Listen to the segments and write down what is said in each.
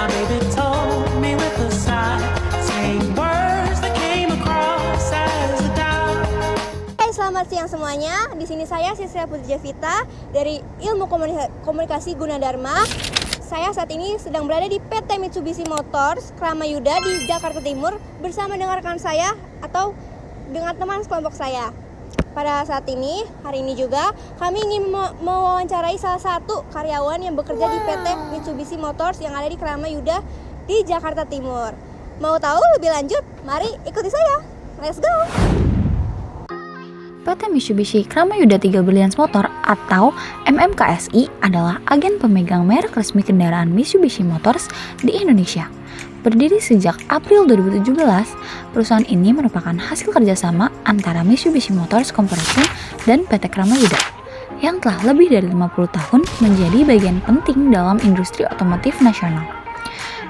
My baby told me with a sigh, saying words that came across as a doubt. Hai, selamat siang semuanya. Di sini saya Sisra Putri Javita dari Ilmu Komunikasi Gunadarma. Saya saat ini sedang berada di PT Mitsubishi Motors Kramayuda di Jakarta Timur bersama dengan rekan saya atau dengan teman sekelompok saya. Pada saat ini, hari ini juga kami ingin mewawancarai salah satu karyawan yang bekerja di PT Mitsubishi Motors yang ada di Kramayuda di Jakarta Timur. Mau tahu lebih lanjut? Mari ikuti saya. Let's go! PT Mitsubishi Kramayuda 3 Brilliance Motor atau MMKSI adalah agen pemegang merek resmi kendaraan Mitsubishi Motors di Indonesia. Berdiri sejak April 2017, perusahaan ini merupakan hasil kerjasama antara Mitsubishi Motors Corporation dan PT Kramayuda yang telah lebih dari 50 tahun menjadi bagian penting dalam industri otomotif nasional.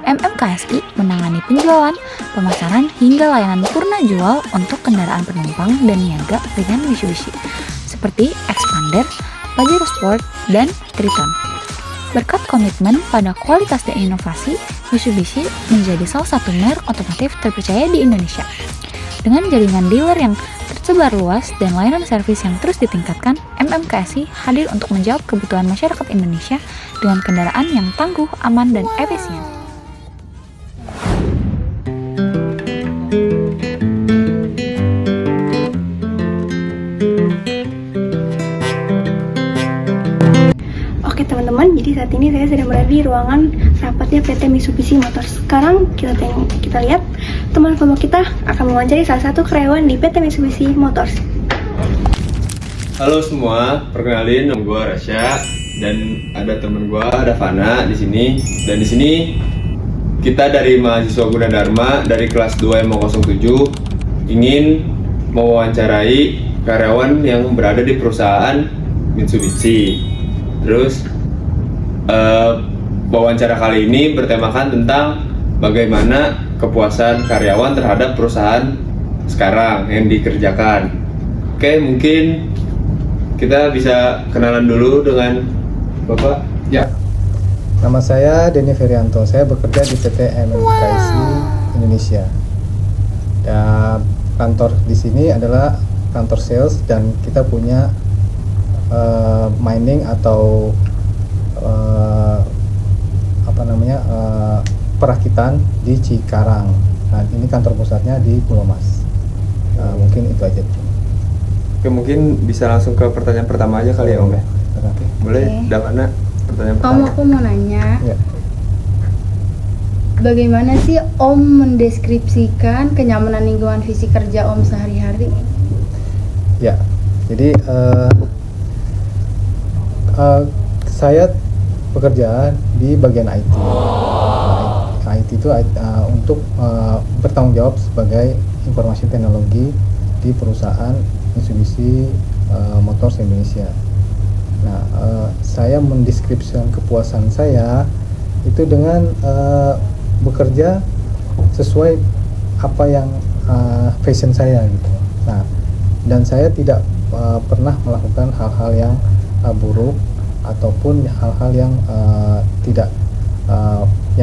MMKSI menangani penjualan, pemasaran, hingga layanan purna jual untuk kendaraan penumpang dan niaga dengan Mitsubishi, seperti Expander, Pajero Sport, dan Triton. Berkat komitmen pada kualitas dan inovasi, Mitsubishi menjadi salah satu merek otomotif terpercaya di Indonesia. Dengan jaringan dealer yang tersebar luas dan layanan servis yang terus ditingkatkan, MMKSI hadir untuk menjawab kebutuhan masyarakat Indonesia dengan kendaraan yang tangguh, aman, dan efisien. Oke teman-teman, jadi saat ini saya sedang berada di ruangan rapatnya PT Mitsubishi Motors. Sekarang kita lihat teman kelompok kita akan mewawancari salah satu karyawan di PT Mitsubishi Motors. Halo semua, perkenalin nama gue Rasya dan ada teman gue, ada Fana di sini. Dan di sini kita dari mahasiswa Gunadarma dari kelas 2 MO07 ingin mewawancarai karyawan yang berada di perusahaan Mitsubishi. Terus wawancara kali ini bertemakan tentang bagaimana kepuasan karyawan terhadap perusahaan sekarang yang dikerjakan. Oke, mungkin kita bisa kenalan dulu dengan Bapak. Ya, nama saya Denny Ferianto. Saya bekerja di PT MMKSI Indonesia. Dan kantor di sini adalah kantor sales dan kita punya mining atau perakitan di Cikarang. Nah, ini kantor pusatnya di Pulau Mas. Mungkin itu aja. Oke, mungkin bisa langsung ke pertanyaan pertama aja kali ya Om ya. Oke. Boleh, Davana, pertanyaan pertama. Om, aku mau nanya, Ya. bagaimana sih Om mendeskripsikan kenyamanan lingkungan fisik kerja Om sehari-hari? Ya. Jadi saya bekerja di bagian IT. Nah, IT itu untuk bertanggung jawab sebagai informasi teknologi di perusahaan Mitsubishi Motors Indonesia. Nah, saya mendeskripsikan kepuasan saya itu dengan bekerja sesuai apa yang passion saya gitu. Nah, dan saya tidak pernah melakukan hal-hal yang buruk ataupun hal-hal yang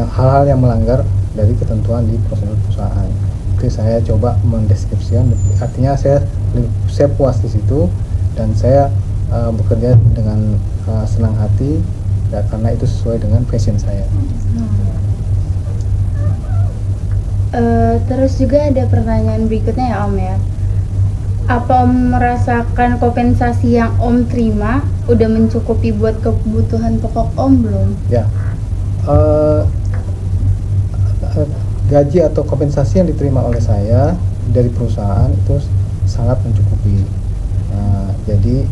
hal-hal yang melanggar dari ketentuan di prosedur perusahaan. Itu saya coba mendeskripsikan, artinya saya puas di situ dan saya bekerja dengan senang hati ya, karena itu sesuai dengan passion saya. Terus juga ada pertanyaan berikutnya ya Om ya. Apa Om merasakan kompensasi yang Om terima udah mencukupi buat kebutuhan pokok Om belum? Ya, gaji atau kompensasi yang diterima oleh saya dari perusahaan itu sangat mencukupi. Jadi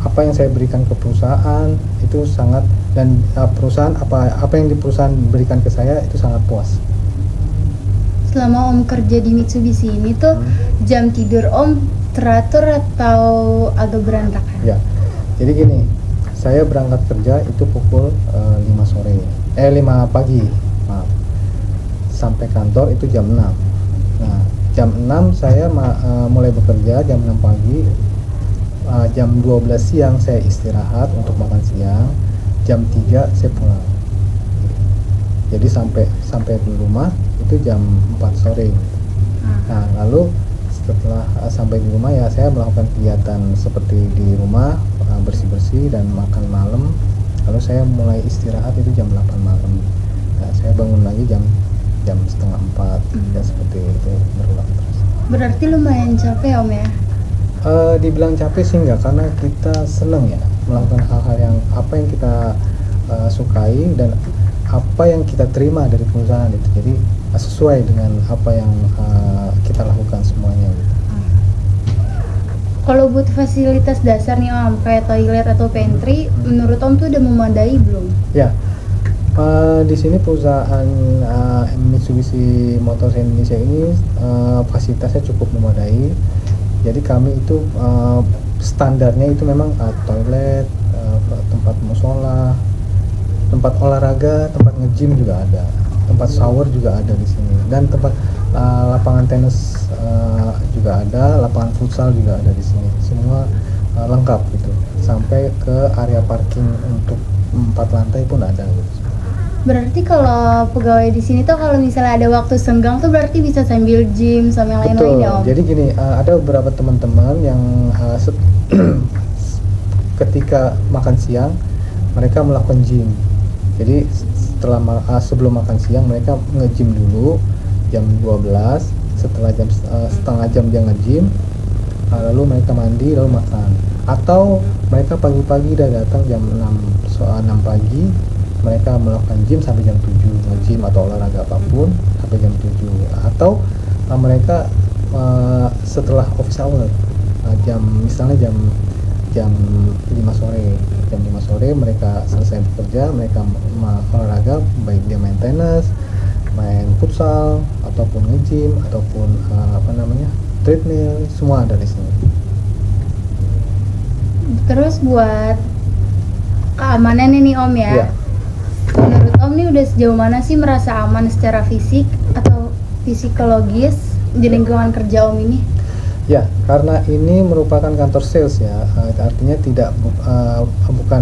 apa yang saya berikan ke perusahaan itu sangat, dan perusahaan apa yang di perusahaan berikan ke saya itu sangat puas. Selama Om kerja di Mitsubishi ini tuh jam tidur Om teratur atau agak berantakan? Ya, jadi gini, saya berangkat kerja itu pukul 5 pagi, maaf. Sampai kantor itu jam 6. Nah, jam 6 saya mulai bekerja, jam 6 pagi. Jam 12 siang saya istirahat untuk makan siang. Jam 3 saya pulang. Jadi sampai di rumah itu jam 4 sore. Nah, lalu setelah sampai di rumah ya saya melakukan kegiatan seperti di rumah, bersih-bersih dan makan malam. Lalu saya mulai istirahat itu jam 8 malam. Nah, saya bangun lagi jam setengah 4. Ya seperti itu berulang terus. Berarti lumayan capek Om ya? Dibilang capek sih enggak, karena kita seneng ya melakukan hal-hal yang apa yang kita sukai dan apa yang kita terima dari perusahaan itu. Jadi sesuai dengan apa yang kita lakukan semuanya gitu. Kalau buat fasilitas dasar nih Om, kayak toilet atau pantry, menurut Om tuh udah memadai belum? Ya, di sini perusahaan Mitsubishi Motors Indonesia ini fasilitasnya cukup memadai. Jadi kami itu standarnya itu memang toilet, tempat musola, tempat olahraga, tempat nge-gym juga ada, tempat shower juga ada di sini, dan tempat lapangan tenis juga ada, lapangan futsal juga ada di sini. Semua lengkap gitu, sampai ke area parking untuk 4 lantai pun ada gitu. Berarti kalau pegawai di sini tuh kalau misalnya ada waktu senggang tuh berarti bisa sambil gym sama yang lain-lain Betul. ya Om? Jadi gini, ada beberapa teman-teman yang ketika makan siang mereka melakukan gym. Jadi sebelum makan siang mereka nge-gym dulu jam 12, setelah setengah jam dia nge-gym, lalu mereka mandi lalu makan. Atau mereka pagi-pagi udah datang jam 6 pagi, mereka melakukan gym sampai jam 7, nge-gym atau olahraga apapun sampai jam 7. Atau mereka setelah office hour, misalnya jam 5 sore. Jam 5 sore mereka selesai bekerja, mereka olahraga, baik dia main tenis, main futsal, ataupun nge-gym, ataupun treadmill, semua ada di sini. Terus buat keamanannya nih Om ya? Iya. Menurut Om nih udah sejauh mana sih merasa aman secara fisik atau psikologis di lingkungan kerja Om ini? Ya, karena ini merupakan kantor sales ya, artinya bukan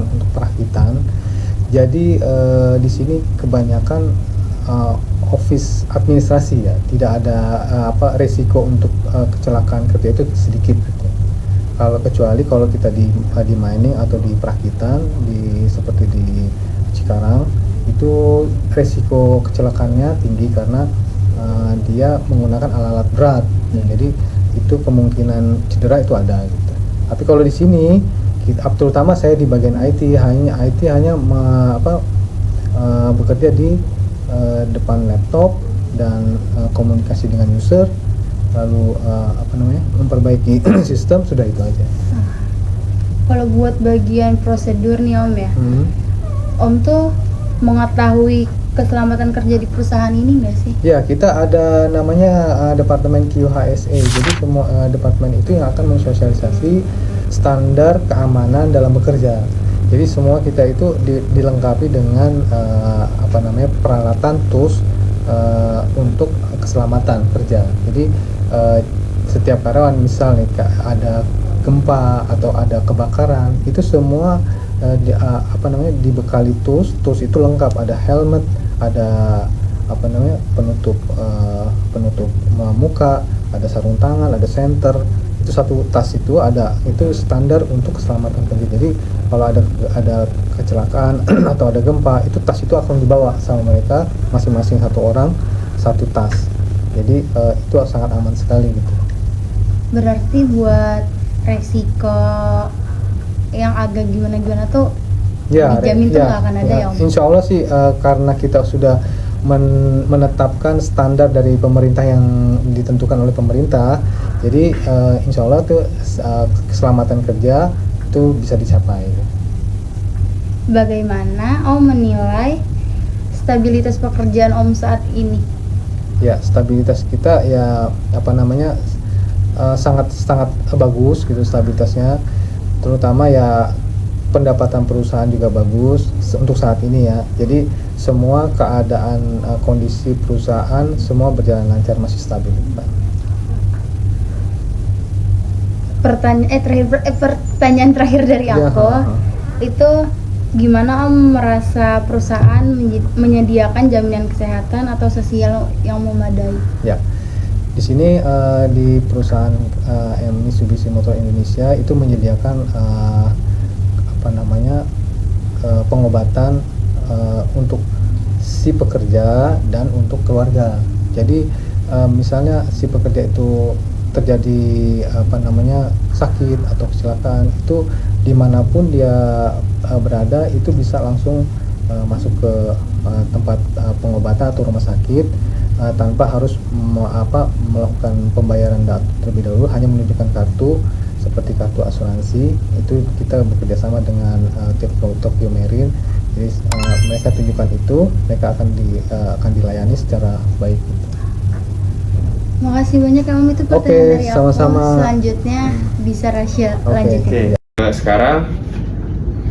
untuk perakitan. Jadi di sini kebanyakan office administrasi ya, tidak ada resiko untuk kecelakaan kerja itu sedikit gitu. Kecuali kalau kita di mining atau di perakitan seperti di Cikarang, itu resiko kecelakaannya tinggi karena dia menggunakan alat-alat berat. Jadi itu kemungkinan cedera itu ada gitu. Tapi kalau di sini terutama saya di bagian IT hanya bekerja di depan laptop dan komunikasi dengan user, lalu memperbaiki sistem, sudah itu aja. Kalau buat bagian prosedur nih Om ya, Om tuh mengetahui keselamatan kerja di perusahaan ini nggak sih? Ya, kita ada namanya departemen QHSE. Jadi semua departemen itu yang akan mensosialisasi standar keamanan dalam bekerja. Jadi semua kita itu dilengkapi dengan peralatan tools untuk keselamatan kerja. Jadi setiap karyawan, misal nih ada gempa atau ada kebakaran, itu semua dibekali tools itu lengkap, ada helmet, ada penutup muka, ada sarung tangan, ada senter. Itu satu tas itu standar untuk keselamatan kerja. Jadi kalau ada kecelakaan atau ada gempa, itu tas itu akan dibawa sama mereka masing-masing, satu orang satu tas. Jadi itu sangat aman sekali gitu. Berarti buat resiko yang agak gimana tuh dijamin tuh nggak akan ada ya Om? Insya Allah sih karena kita sudah menetapkan standar dari pemerintah yang ditentukan oleh pemerintah, jadi insya Allah tuh keselamatan kerja itu bisa dicapai. Bagaimana Om menilai stabilitas pekerjaan Om saat ini? Ya, stabilitas kita ya sangat bagus gitu stabilitasnya, terutama ya pendapatan perusahaan juga bagus untuk saat ini ya. Jadi semua keadaan kondisi perusahaan semua berjalan lancar, masih stabil. Pertanyaan terakhir dari aku itu gimana Om merasa perusahaan menyediakan jaminan kesehatan atau sosial yang memadai? Ya, di sini di perusahaan Mitsubishi Motor Indonesia itu menyediakan pengobatan untuk si pekerja dan untuk keluarga. Jadi misalnya si pekerja itu terjadi sakit atau kecelakaan, itu dimanapun dia berada itu bisa langsung masuk ke tempat pengobatan atau rumah sakit tanpa harus melakukan pembayaran terlebih dahulu, hanya menunjukkan kartu seperti kartu asuransi. Itu kita bekerja sama dengan Tokyo Marine. Jadi mereka tunjukkan itu, mereka akan dilayani secara baik. Makasih banyak Om, itu pertanyaan dari aku. Sama-sama. Selanjutnya bisa Rasya lanjutin. Nah, sekarang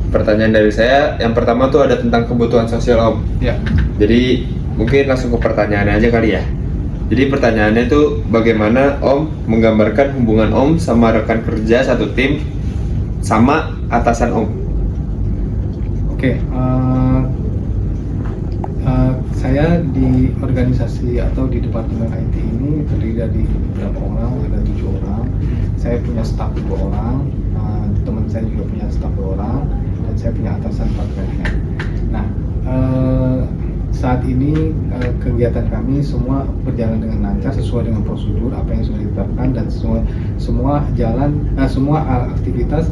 pertanyaan dari saya yang pertama tuh ada tentang kebutuhan sosial Om. Ya. Jadi mungkin langsung ke pertanyaannya aja kali ya. Jadi pertanyaannya itu bagaimana Om menggambarkan hubungan Om sama rekan kerja satu tim sama atasan Om? Oke, saya di organisasi atau di departemen IT ini terdiri dari beberapa orang, ada 7 orang. Saya punya staf 2 orang, teman saya juga punya staf 2 orang, dan saya punya atasan 4 orang. Nah, saat ini kegiatan kami semua berjalan dengan lancar sesuai dengan prosedur apa yang sudah ditetapkan, dan semua aktivitas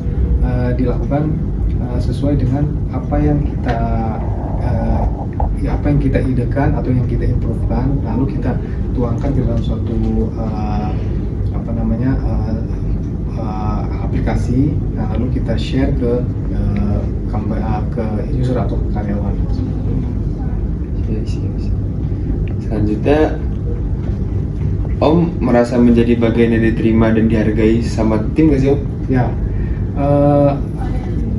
dilakukan sesuai dengan apa yang kita idekan atau yang kita improvekan, lalu kita tuangkan ke dalam suatu aplikasi, lalu kita share ke user atau ke karyawan. Selanjutnya, Om merasa menjadi bagian yang diterima dan dihargai sama tim gak sih Om? Ya,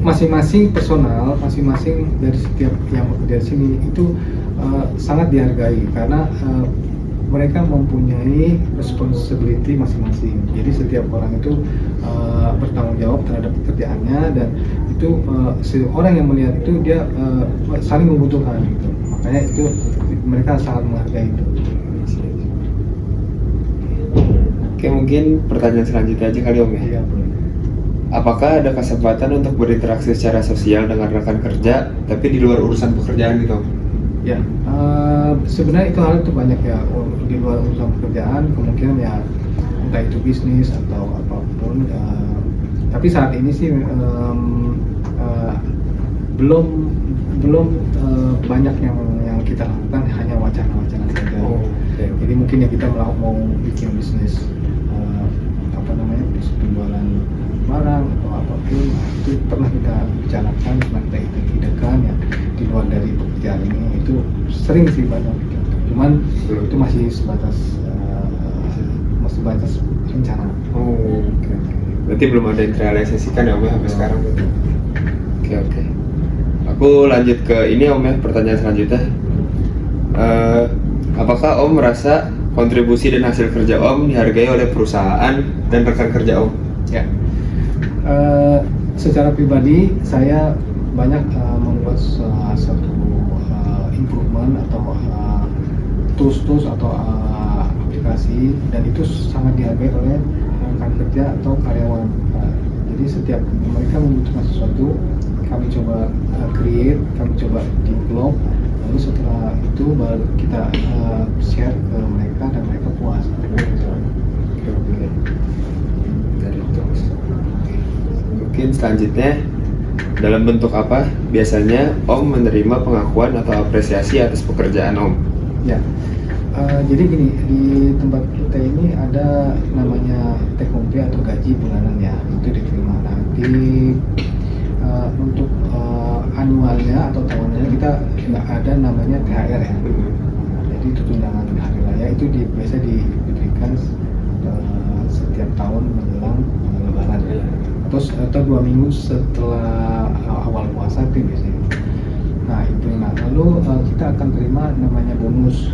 masing-masing personal, masing-masing dari setiap yang bekerja di sini itu sangat dihargai karena mereka mempunyai responsibility masing-masing. Jadi setiap orang itu bertanggung jawab terhadap pekerjaannya, dan itu orang yang melihat itu dia saling membutuhkan gitu. Makanya itu mereka sangat menghargai itu. Oke, mungkin pertanyaan selanjutnya aja kali Om ya. Iya, boleh. Apakah ada kesempatan untuk berinteraksi secara sosial dengan rekan kerja tapi di luar urusan pekerjaan gitu? Ya, sebenarnya hal itu banyak ya, di luar urusan pekerjaan, kemungkinan ya entah itu bisnis atau apapun. Tapi saat ini sih belum banyak yang kita lakukan, hanya wacana-wacana saja. Okay. Jadi mungkin ya kita mau bikin bisnis penjualan barang atau apapun, itu pernah kita bicarakan, pernah kita idekan ya di luar dari pekerjaan ini. Itu sering sih banyak gitu. Cuman itu masih sebatas rencana. Okay. Berarti belum ada yang terrealisasikan ya Om ya sampai sekarang. Oke. Aku lanjut ke ini Om ya, pertanyaan selanjutnya. Apakah Om merasa kontribusi dan hasil kerja Om dihargai oleh perusahaan dan rekan kerja Om? Ya, secara pribadi saya banyak membuat satu improvement atau tools atau aplikasi, dan itu sangat dihargai oleh rekan kerja atau karyawan. Jadi setiap mereka membutuhkan sesuatu, kami coba create, kami coba develop, lalu setelah itu baru kita share ke mereka dan mereka puas. Oke. Mungkin selanjutnya, dalam bentuk apa biasanya Om menerima pengakuan atau apresiasi atas pekerjaan Om? Ya, jadi gini, di tempat kita ini ada namanya take home pay atau gaji bulanan ya, itu diterima. Nanti untuk anualnya atau tahunnya kita nggak ada namanya THR ya. Jadi itu tunjangan hari raya itu biasa diberikan setiap tahun menjelang Lebaran atau 2 minggu setelah awal puasa itu biasanya. Nah itu, lalu kita akan terima namanya bonus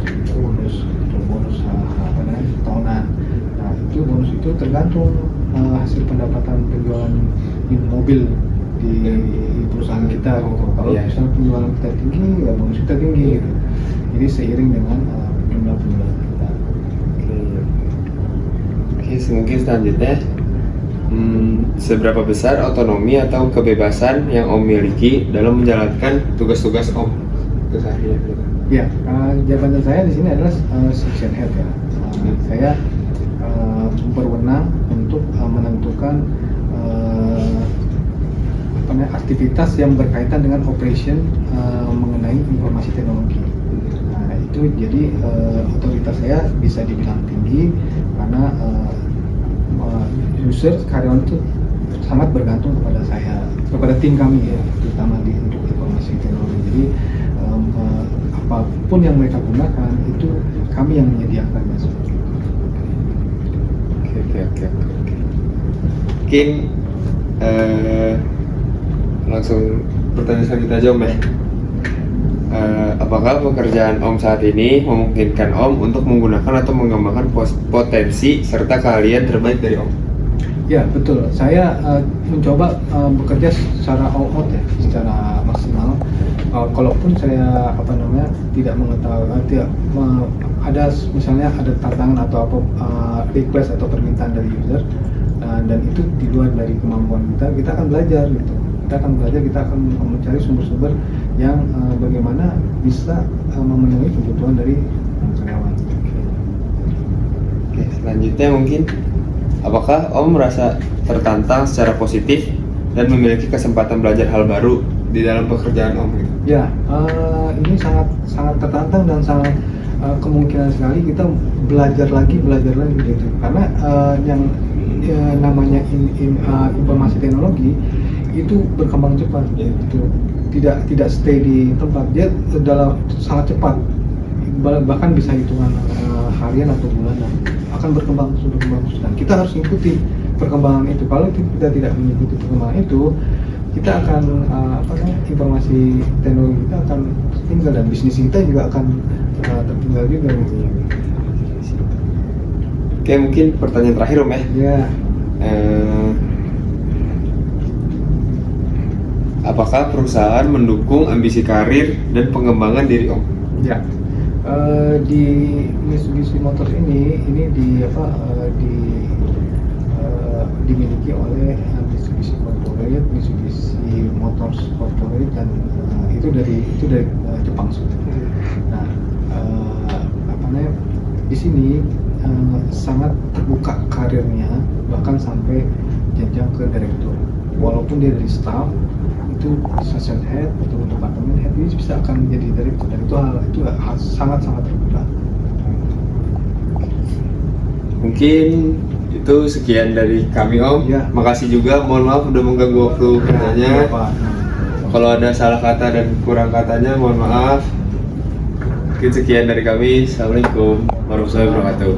tahunan. Nah itu bonus itu tergantung hasil pendapatan penjualan mobil di perusahaan kita. kita gitu. Kalau Iya. misalnya penjualan kita tinggi, ya bonus kita tinggi gitu. Jadi seiring dengan jumlah penjualan kita. Oke, mungkin selanjutnya, seberapa besar otonomi atau kebebasan yang Om miliki dalam menjalankan tugas-tugas Om keseharian? Ya, jabatan saya di sini adalah section head ya. Saya berwenang untuk menentukan aktivitas yang berkaitan dengan operation mengenai informasi teknologi. Nah, itu jadi otoritas saya bisa dibilang tinggi karena user karyawan itu sangat bergantung kepada saya, kepada tim kami ya, terutama untuk informasi teknologi. Jadi apapun yang mereka gunakan itu kami yang menyediakannya. Oke. Mungkin langsung pertanyaan selanjutnya aja Om ya. Apakah pekerjaan Om saat ini memungkinkan Om untuk menggunakan atau mengembangkan potensi serta keahlian terbaik dari Om? Ya betul, saya mencoba bekerja secara all out ya, secara maksimal. Kalaupun saya tidak mengetahui, ada misalnya ada tantangan atau request atau permintaan dari user, dan itu di luar dari kemampuan kita akan belajar gitu. Kita akan mencari sumber-sumber yang bagaimana bisa memenuhi kebutuhan dari karyawan. Oke, selanjutnya mungkin, apakah Om merasa tertantang secara positif dan memiliki kesempatan belajar hal baru di dalam pekerjaan Om gitu? Ya, ini sangat tertantang dan sangat kemungkinan sekali kita belajar lagi gitu. Karena yang namanya informasi teknologi itu berkembang cepat, itu tidak stay di tempat, dia sangat cepat, bahkan bisa hitungan harian atau bulanan akan berkembang terus, dan kita harus ikuti perkembangan itu. Kalau kita tidak mengikuti perkembangan itu, kita akan informasi teknologi kita akan tertinggal dan bisnis kita juga akan tertinggal juga. Oke, mungkin pertanyaan terakhir Om ya. Ya. Apakah perusahaan mendukung ambisi karir dan pengembangan diri Om? Ya, di Mitsubishi Motors ini dimiliki oleh Mitsubishi Corporate, Mitsubishi Motors Corporate, dan itu dari Jepang sebenarnya. Nah, di sini sangat terbuka karirnya, bahkan sampai jenjang ke direktur. Walaupun dia dari staff, itu section head atau departemen head, ini bisa akan menjadi direktur, dan itu sangat terbuka. Mungkin itu sekian dari kami Om. Ya. Makasih juga, mohon maaf udah mengganggu waktu kerjanya. Kalau ada salah kata dan kurang katanya, mohon maaf. Mungkin sekian dari kami. Assalamualaikum warahmatullahi wabarakatuh.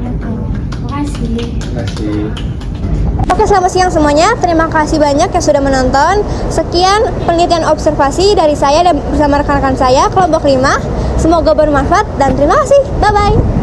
Terima kasih. Oke, selamat siang semuanya. Terima kasih banyak yang sudah menonton. Sekian penelitian observasi dari saya dan bersama rekan-rekan saya kelompok 5. Semoga bermanfaat dan terima kasih. Bye-bye.